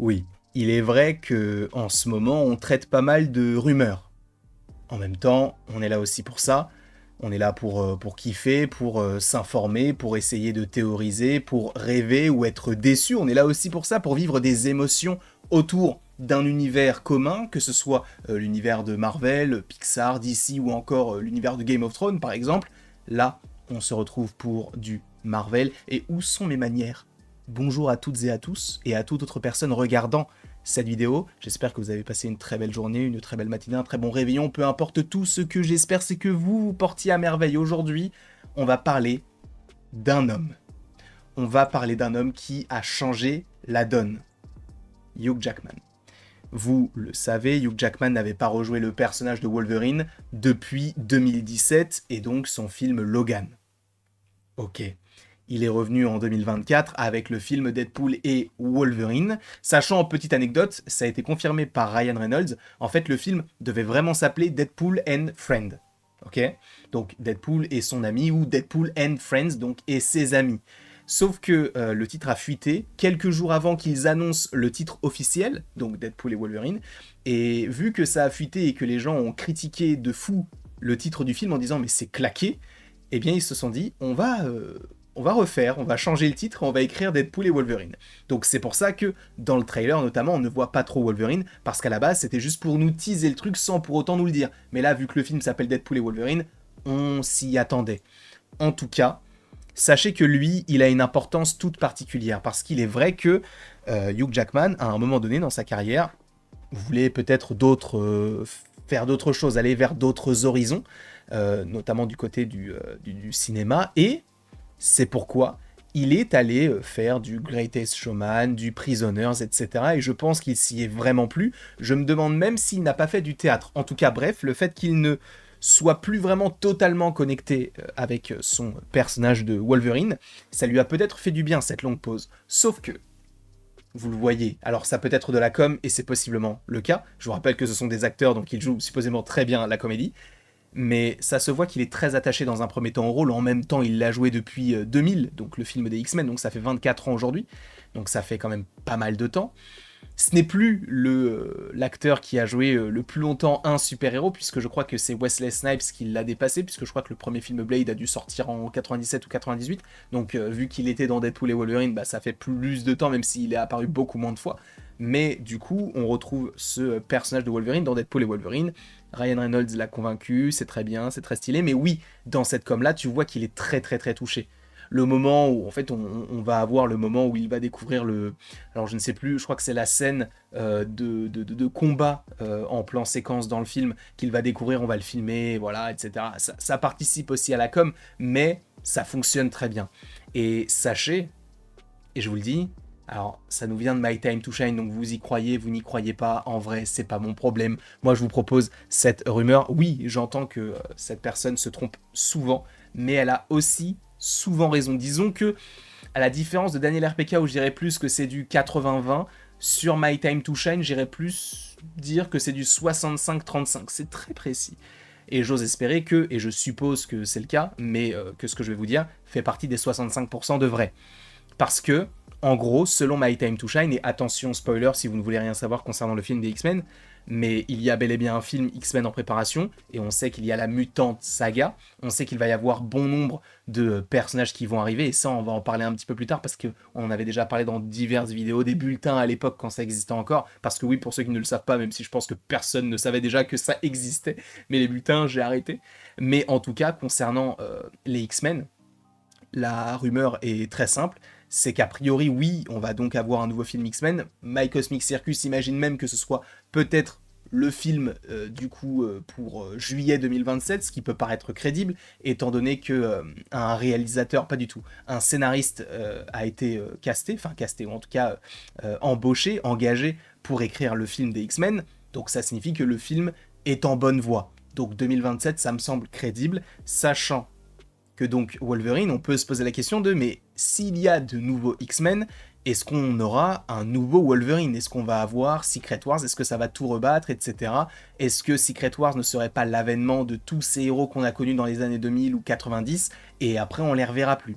Oui, il est vrai que en ce moment, on traite pas mal de rumeurs. En même temps, on est là aussi pour ça. On est là pour kiffer, pour s'informer, pour essayer de théoriser, pour rêver ou être déçu. On est là aussi pour ça, pour vivre des émotions autour d'un univers commun, que ce soit l'univers de Marvel, Pixar, DC ou encore l'univers de Game of Thrones par exemple. Là, on se retrouve pour du Marvel. Et où sont mes manières? Bonjour à toutes et à tous, et à toute autre personne regardant cette vidéo. J'espère que vous avez passé une très belle journée, une très belle matinée, un très bon réveillon, peu importe tout. Ce que j'espère, c'est que vous vous portiez à merveille. Aujourd'hui, on va parler d'un homme. On va parler d'un homme qui a changé la donne. Hugh Jackman. Vous le savez, Hugh Jackman n'avait pas rejoué le personnage de Wolverine depuis 2017 et donc son film Logan. Ok. Il est revenu en 2024 avec le film Deadpool et Wolverine. Sachant, en petite anecdote, ça a été confirmé par Ryan Reynolds. En fait, le film devait vraiment s'appeler Deadpool and Friend. Ok. Donc Deadpool et son ami, ou Deadpool and Friends, donc et ses amis. Sauf que le titre a fuité quelques jours avant qu'ils annoncent le titre officiel, donc Deadpool et Wolverine. Et vu que ça a fuité et que les gens ont critiqué de fou le titre du film en disant mais c'est claqué, eh bien ils se sont dit on va refaire, on va changer le titre, on va écrire Deadpool et Wolverine. Donc c'est pour ça que dans le trailer notamment on ne voit pas trop Wolverine, parce qu'à la base c'était juste pour nous teaser le truc sans pour autant nous le dire. Mais là vu que le film s'appelle Deadpool et Wolverine, on s'y attendait. En tout cas, sachez que lui, il a une importance toute particulière, parce qu'il est vrai que Hugh Jackman, à un moment donné dans sa carrière, voulait peut-être faire d'autres choses, aller vers d'autres horizons, notamment du côté du cinéma, et c'est pourquoi il est allé faire du Greatest Showman, du Prisoners, etc. Et je pense qu'il s'y est vraiment plu. Je me demande même s'il n'a pas fait du théâtre. En tout cas, bref, le fait qu'il ne soit plus vraiment totalement connecté avec son personnage de Wolverine, ça lui a peut-être fait du bien cette longue pause. Sauf que, vous le voyez, alors ça peut être de la com, et c'est possiblement le cas. Je vous rappelle que ce sont des acteurs, donc ils jouent supposément très bien la comédie. Mais ça se voit qu'il est très attaché dans un premier temps au rôle. En même temps, il l'a joué depuis 2000, donc le film des X-Men, donc ça fait 24 ans aujourd'hui. Donc ça fait quand même pas mal de temps. Ce n'est plus l'acteur qui a joué le plus longtemps un super-héros, puisque je crois que c'est Wesley Snipes qui l'a dépassé, puisque je crois que le premier film Blade a dû sortir en 97 ou 98. Donc vu qu'il était dans Deadpool et Wolverine, bah, ça fait plus de temps, même s'il est apparu beaucoup moins de fois. Mais du coup, on retrouve ce personnage de Wolverine dans Deadpool et Wolverine. Ryan Reynolds l'a convaincu, c'est très bien, c'est très stylé. Mais oui, dans cette com-là, tu vois qu'il est très très très touché. Le moment où, en fait, on va avoir le moment où il va découvrir le... Alors je ne sais plus, je crois que c'est la scène de combat en plan séquence dans le film qu'il va découvrir, on va le filmer, voilà, etc. Ça participe aussi à la com, mais ça fonctionne très bien. Et sachez, et je vous le dis, alors ça nous vient de My Time to Shine, donc vous y croyez, vous n'y croyez pas, en vrai c'est pas mon problème. Moi je vous propose cette rumeur. Oui, j'entends que cette personne se trompe souvent, mais elle a aussi souvent raison. Disons que, à la différence de Daniel RPK où je dirais plus que c'est du 80-20, sur My Time to Shine, j'irais plus dire que c'est du 65-35. C'est très précis. Et j'ose espérer que, et je suppose que c'est le cas, mais que ce que je vais vous dire fait partie des 65% de vrai. Parce que, en gros, selon My Time to Shine, et attention spoiler si vous ne voulez rien savoir concernant le film des X-Men, mais il y a bel et bien un film X-Men en préparation, et on sait qu'il y a la mutante saga, on sait qu'il va y avoir bon nombre de personnages qui vont arriver, et ça on va en parler un petit peu plus tard, parce qu'on en avait déjà parlé dans diverses vidéos, des bulletins à l'époque quand ça existait encore, parce que oui, pour ceux qui ne le savent pas, même si je pense que personne ne savait déjà que ça existait, mais les bulletins, j'ai arrêté. Mais en tout cas, concernant les X-Men, la rumeur est très simple, c'est qu'a priori, oui, on va donc avoir un nouveau film X-Men. My Cosmic Circus imagine même que ce soit peut-être le film du coup pour juillet 2027, ce qui peut paraître crédible, étant donné que un réalisateur, pas du tout, un scénariste a été casté, ou en tout cas embauché, engagé pour écrire le film des X-Men, donc ça signifie que le film est en bonne voie. Donc 2027, ça me semble crédible, sachant que donc Wolverine, on peut se poser la question de mais s'il y a de nouveaux X-Men, est-ce qu'on aura un nouveau Wolverine? Est-ce qu'on va avoir Secret Wars? Est-ce que ça va tout rebattre, etc. Est-ce que Secret Wars ne serait pas l'avènement de tous ces héros qu'on a connus dans les années 2000 ou 90 et après on les reverra plus?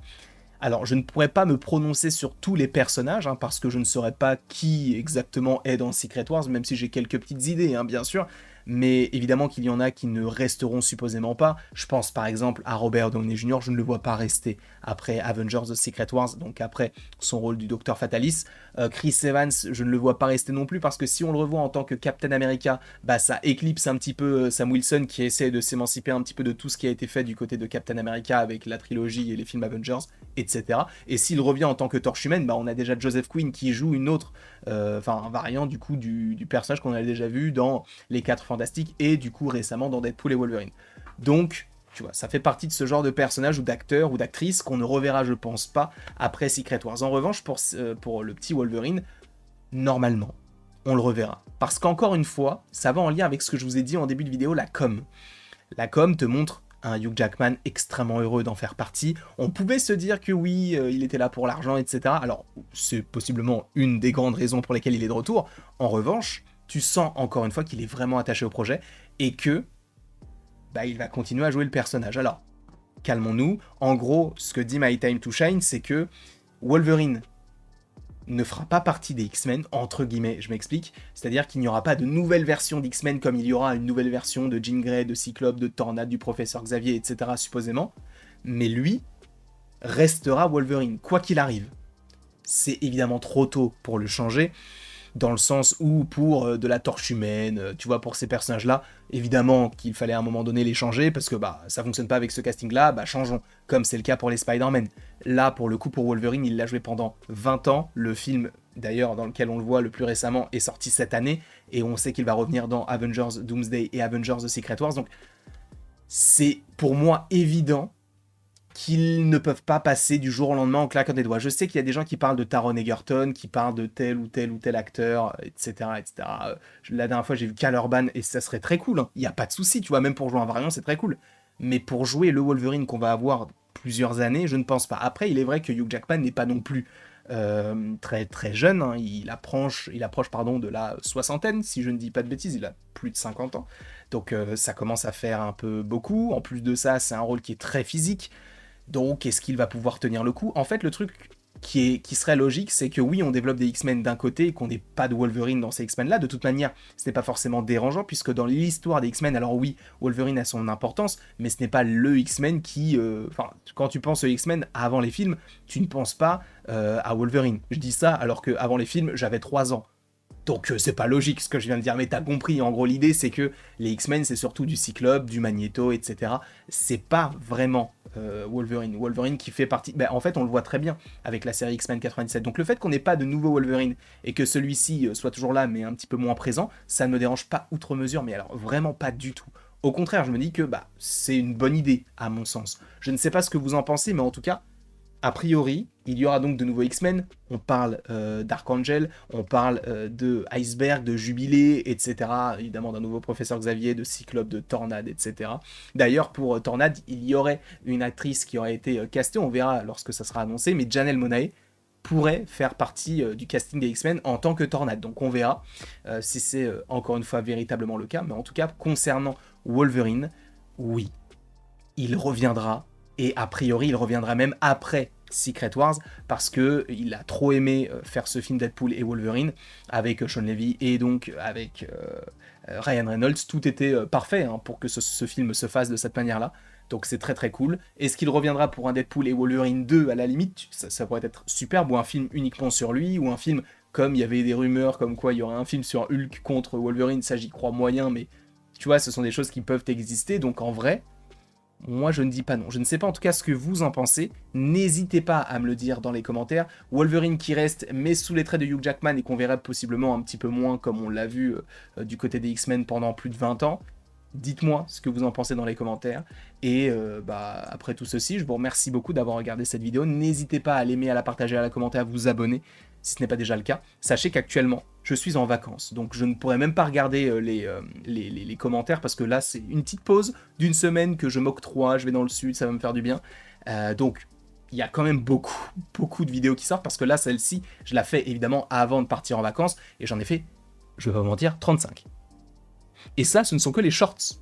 Alors, je ne pourrais pas me prononcer sur tous les personnages, hein, parce que je ne saurais pas qui exactement est dans Secret Wars, même si j'ai quelques petites idées, hein, bien sûr. Mais évidemment qu'il y en a qui ne resteront supposément pas. Je pense par exemple à Robert Downey Jr., je ne le vois pas rester après Avengers The Secret Wars, donc après son rôle du Docteur Fatalis. Chris Evans, je ne le vois pas rester non plus, parce que si on le revoit en tant que Captain America, bah ça éclipse un petit peu Sam Wilson, qui essaie de s'émanciper un petit peu de tout ce qui a été fait du côté de Captain America avec la trilogie et les films Avengers, etc. Et s'il revient en tant que Torche Humaine, bah on a déjà Joseph Quinn qui joue une autre, un variant du coup du personnage qu'on a déjà vu dans les 4 Fantastiques et du coup récemment dans Deadpool et Wolverine. Donc, tu vois, ça fait partie de ce genre de personnage ou d'acteur ou d'actrice qu'on ne reverra, je pense pas, après Secret Wars. En revanche, pour le petit Wolverine, normalement, on le reverra. Parce qu'encore une fois, ça va en lien avec ce que je vous ai dit en début de vidéo, la com. La com te montre un Hugh Jackman extrêmement heureux d'en faire partie. On pouvait se dire que oui, il était là pour l'argent, etc. Alors, c'est possiblement une des grandes raisons pour lesquelles il est de retour. En revanche, tu sens encore une fois qu'il est vraiment attaché au projet et que bah, il va continuer à jouer le personnage. Alors, calmons-nous. En gros, ce que dit My Time to Shine, c'est que Wolverine ne fera pas partie des X-Men, entre guillemets, je m'explique. C'est-à-dire qu'il n'y aura pas de nouvelle version d'X-Men comme il y aura une nouvelle version de Jean Grey, de Cyclope, de Tornade, du Professeur Xavier, etc. supposément. Mais lui restera Wolverine, quoi qu'il arrive. C'est évidemment trop tôt pour le changer, dans le sens où pour de la Torche Humaine, tu vois, pour ces personnages-là, évidemment qu'il fallait à un moment donné les changer, parce que bah ça fonctionne pas avec ce casting-là, bah changeons, comme c'est le cas pour les Spider-Man. Là, pour le coup, pour Wolverine, il l'a joué pendant 20 ans, le film, d'ailleurs, dans lequel on le voit le plus récemment, est sorti cette année, et on sait qu'il va revenir dans Avengers Doomsday et Avengers The Secret Wars, donc c'est pour moi évident qu'ils ne peuvent pas passer du jour au lendemain en claquant des doigts. Je sais qu'il y a des gens qui parlent de Taron Egerton, qui parlent de tel ou tel ou tel acteur, etc. etc. La dernière fois, j'ai vu Cal Urban, et ça serait très cool. Il n'y a pas de souci, tu vois, même pour jouer un variant, c'est très cool. Mais pour jouer le Wolverine qu'on va avoir plusieurs années, je ne pense pas. Après, il est vrai que Hugh Jackman n'est pas non plus très, très jeune. Hein. Il approche de la soixantaine, si je ne dis pas de bêtises. Il a plus de 50 ans. Donc ça commence à faire un peu beaucoup. En plus de ça, c'est un rôle qui est très physique. Donc, est-ce qu'il va pouvoir tenir le coup? En fait, le truc qui serait logique, c'est que oui, on développe des X-Men d'un côté et qu'on n'ait pas de Wolverine dans ces X-Men-là. De toute manière, ce n'est pas forcément dérangeant, puisque dans l'histoire des X-Men, alors oui, Wolverine a son importance, mais ce n'est pas le X-Men qui... quand tu penses aux X-Men avant les films, tu ne penses pas à Wolverine. Je dis ça alors qu'avant les films, j'avais 3 ans. Donc c'est pas logique ce que je viens de dire, mais t'as compris, en gros l'idée c'est que les X-Men c'est surtout du Cyclope, du Magneto, etc. C'est pas vraiment Wolverine. Wolverine qui fait partie... en fait on le voit très bien avec la série X-Men 97. Donc le fait qu'on n'ait pas de nouveau Wolverine et que celui-ci soit toujours là mais un petit peu moins présent, ça ne me dérange pas outre mesure, mais alors vraiment pas du tout. Au contraire, je me dis que c'est une bonne idée à mon sens. Je ne sais pas ce que vous en pensez, mais en tout cas, a priori, il y aura donc de nouveaux X-Men. On parle d'Archangel, on parle de Iceberg, de Jubilé, etc. Évidemment d'un nouveau Professeur Xavier, de Cyclope, de Tornade, etc. D'ailleurs, pour Tornade, il y aurait une actrice qui aurait été castée, on verra lorsque ça sera annoncé, mais Janelle Monáe pourrait faire partie du casting des X-Men en tant que Tornade. Donc on verra si c'est encore une fois véritablement le cas. Mais en tout cas, concernant Wolverine, oui, il reviendra. Et a priori, il reviendra même après Secret Wars, parce qu'il a trop aimé faire ce film Deadpool et Wolverine, avec Sean Levy et donc avec Ryan Reynolds. Tout était parfait pour que ce film se fasse de cette manière-là. Donc c'est très très cool. Est-ce qu'il reviendra pour un Deadpool et Wolverine 2 à la limite? Ça pourrait être superbe, ou un film uniquement sur lui, ou un film comme il y avait des rumeurs comme quoi il y aurait un film sur Hulk contre Wolverine, ça j'y crois moyen, mais tu vois, ce sont des choses qui peuvent exister, donc en vrai... Moi, je ne dis pas non. Je ne sais pas en tout cas ce que vous en pensez. N'hésitez pas à me le dire dans les commentaires. Wolverine qui reste, mais sous les traits de Hugh Jackman et qu'on verrait possiblement un petit peu moins comme on l'a vu du côté des X-Men pendant plus de 20 ans. Dites-moi ce que vous en pensez dans les commentaires. Et après tout ceci, je vous remercie beaucoup d'avoir regardé cette vidéo. N'hésitez pas à l'aimer, à la partager, à la commenter, à vous abonner si ce n'est pas déjà le cas. Sachez qu'actuellement, je suis en vacances, donc je ne pourrai même pas regarder les commentaires, parce que là, c'est une petite pause d'une semaine que je m'octroie, je vais dans le sud, ça va me faire du bien. Donc, il y a quand même beaucoup de vidéos qui sortent, parce que là, celle-ci, je la fais évidemment avant de partir en vacances, et j'en ai fait, je vais pas vous mentir, 35. Et ça, ce ne sont que les shorts.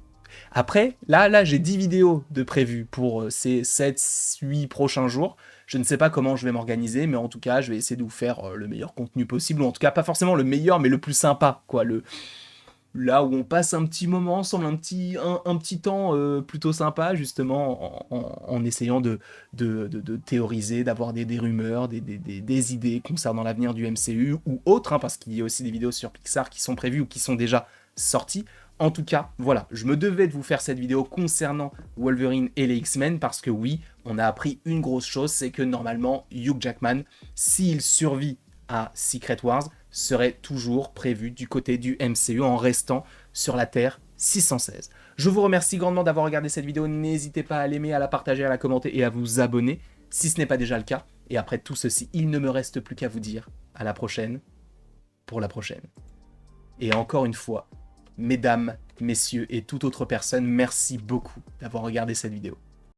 Après, là j'ai 10 vidéos de prévues pour ces 7-8 prochains jours. Je ne sais pas comment je vais m'organiser, mais en tout cas, je vais essayer de vous faire le meilleur contenu possible, ou en tout cas, pas forcément le meilleur, mais le plus sympa, quoi. Là où on passe un petit moment ensemble, un petit temps plutôt sympa, justement, en essayant de théoriser, d'avoir des rumeurs, des idées concernant l'avenir du MCU, ou autre, hein, parce qu'il y a aussi des vidéos sur Pixar qui sont prévues ou qui sont déjà sorties. En tout cas, voilà, je me devais de vous faire cette vidéo concernant Wolverine et les X-Men, parce que oui, on a appris une grosse chose, c'est que normalement, Hugh Jackman, s'il survit à Secret Wars, serait toujours prévu du côté du MCU en restant sur la Terre 616. Je vous remercie grandement d'avoir regardé cette vidéo, n'hésitez pas à l'aimer, à la partager, à la commenter et à vous abonner si ce n'est pas déjà le cas. Et après tout ceci, il ne me reste plus qu'à vous dire à la prochaine pour la prochaine. Et encore une fois, mesdames, messieurs et toute autre personne, merci beaucoup d'avoir regardé cette vidéo.